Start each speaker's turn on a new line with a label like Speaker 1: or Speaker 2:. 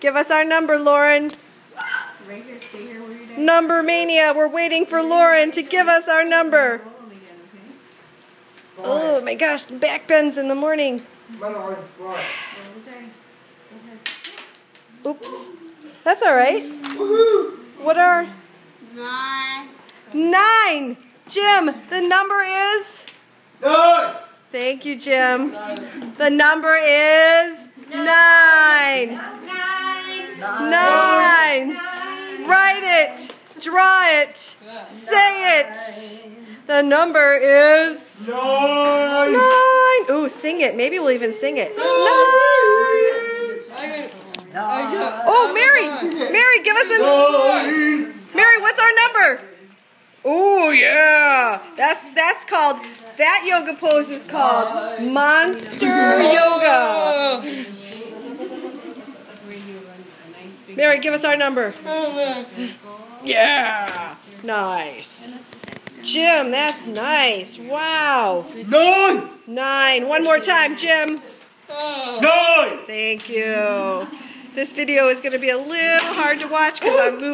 Speaker 1: Give us our number, Lauren.
Speaker 2: Right here, stay here where you're at.
Speaker 1: Number mania. We're waiting for Lauren to give us our number.
Speaker 2: Roll them again, okay?
Speaker 1: Oh my gosh, back bends in the morning.
Speaker 2: Roll the dice. Go ahead.
Speaker 1: Oops. That's all right. What are
Speaker 3: 9.
Speaker 1: 9? Jim, the number is?
Speaker 4: 9.
Speaker 1: Thank you, Jim. The number is 9. 9. Write it. Draw it. Say it. The number is 9. Ooh, sing it. Maybe we'll even sing it. 9. Oh, Mary. Mary, give us a... Mary, what's our number? Oh, yeah. That's called... That yoga pose is called Monster Yoga. Mary, give us our number. Yeah. Nice. Jim, that's nice. Wow.
Speaker 4: 9.
Speaker 1: 9. One more time, Jim.
Speaker 4: 9.
Speaker 1: Thank you. This video is going to be a little hard to watch because I'm moving.